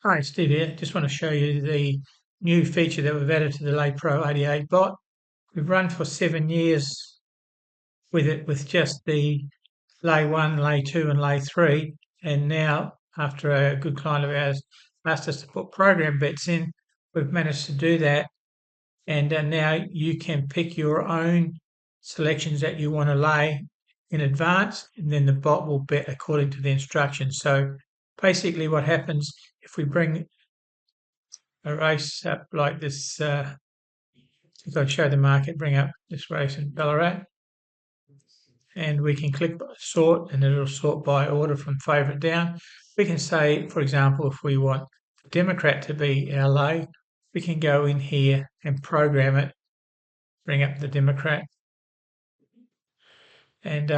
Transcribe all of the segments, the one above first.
Hi, Steve here. Just want to show you the new feature that we've added to the Laypro88 bot. We've run for 7 years with it with just the Lay 1, Lay 2 and Lay 3. And now, after a good client of ours asked us to put program bets in, we've managed to do that. And now you can pick your own selections that you want to lay in advance, and then the bot will bet according to the instructions. So basically what happens if we bring a race up like this. If I show the market, bring up this race in Ballarat, and we can click sort, and it'll sort by order from favourite down. We can say, for example, if we want the Democrat to be our lay, we can go in here and program it, bring up the Democrat, and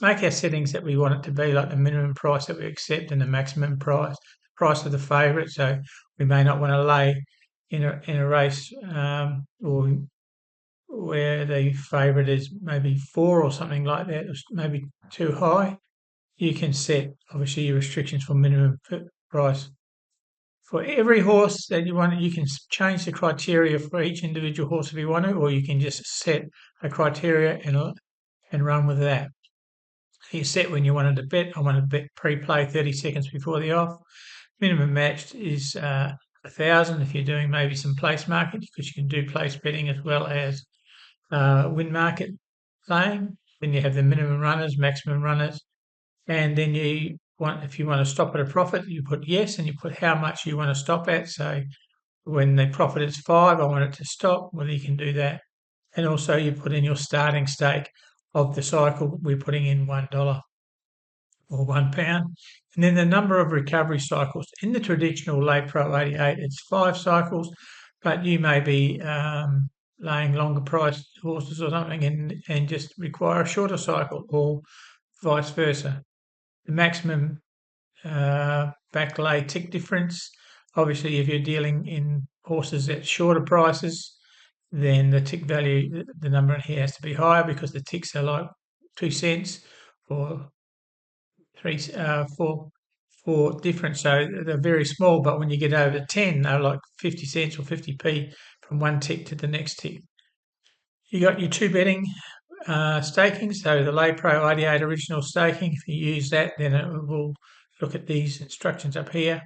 make our settings that we want it to be, like the minimum price that we accept and the maximum price of the favourite. So we may not want to lay in a race or where the favourite is maybe 4 or something like that, or maybe too high. You can set obviously your restrictions for minimum price. For every horse that you want, you can change the criteria for each individual horse if you want to, or you can just set a criteria and run with that. You set when you wanted to bet. I want to bet pre-play 30 seconds before the off. Minimum matched is 1,000 if you're doing maybe some place market, because you can do place betting as well as win market playing. Then you have the minimum runners, maximum runners, and then if you want to stop at a profit, you put yes, and you put how much you want to stop at. So when the profit is 5, I want it to stop. Well, you can do that, and also you put in your starting stake of the cycle. We're putting in $1 or £1, and then the number of recovery cycles. In the traditional Laypro88, it's 5 cycles, but you may be laying longer priced horses or something and just require a shorter cycle, or vice versa. The maximum back lay tick difference, obviously if you're dealing in horses at shorter prices, then the tick value, the number in here has to be higher, because the ticks are like 2 cents or 4 different. So they're very small, but when you get over 10, they're like 50 cents or 50p from one tick to the next tick. You got your 2 betting staking, so the Laypro88 original staking. If you use that, then it will look at these instructions up here.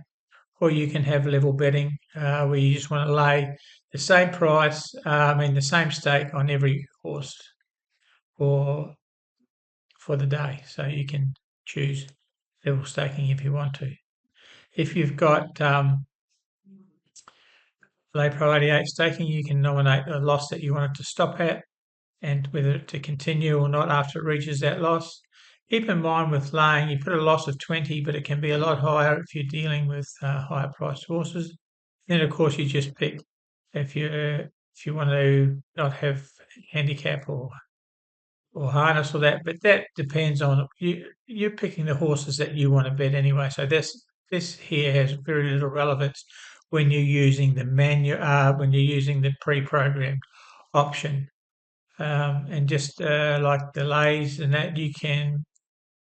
Or you can have level betting, where you just want to lay the same price, the same stake on every horse for the day. So you can choose level staking if you want to. If you've got Laypro88 staking, you can nominate a loss that you want it to stop at, and whether to continue or not after it reaches that loss. Keep in mind with laying, you put a loss of 20, but it can be a lot higher if you're dealing with higher priced horses. Then, of course, you just pick if you want to not have handicap or harness or that, but that depends on you. You're picking the horses that you want to bet anyway. So this here has very little relevance when you're using the when you're using the pre-programmed option. And just like delays and that, you can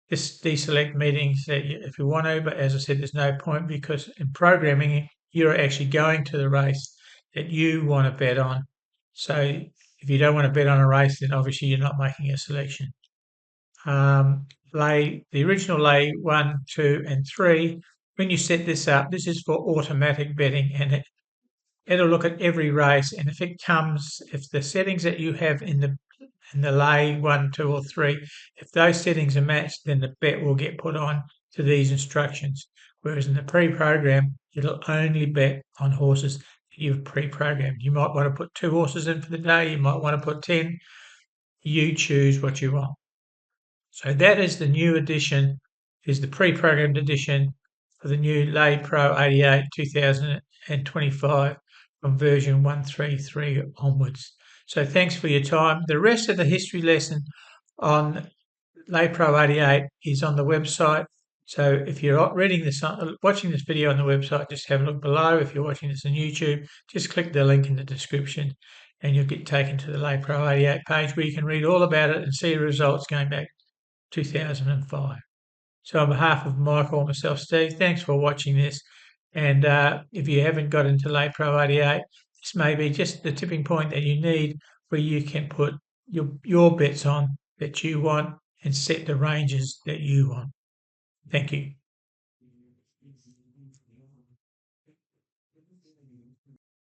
just deselect meetings if you want to, but as I said, there's no point, because in programming, you're actually going to the race that you want to bet on. So if you don't want to bet on a race, then obviously you're not making a selection. The original lay 1, 2, and 3, when you set this up, this is for automatic betting, and it'll look at every race, and if the settings that you have in the lay 1, 2, or 3, if those settings are matched, then the bet will get put on to these instructions. Whereas in the pre-program, it'll only bet on horses that you've pre-programmed. You might want to put 2 horses in for the day. You might want to put 10. You choose what you want. So that is the new edition, is the pre-programmed edition for the new Laypro88 2025 from version 133 onwards. So thanks for your time. The rest of the history lesson on Laypro88 is on the website. So if you're watching this video on the website, just have a look below. If you're watching this on YouTube, just click the link in the description and you'll get taken to the Laypro88 page, where you can read all about it and see the results going back 2005. So on behalf of Michael and myself, Steve, thanks for watching this, And if you haven't got into Laypro88, this may be just the tipping point that you need where you can put your bets on that you want and set the ranges that you want. Thank you.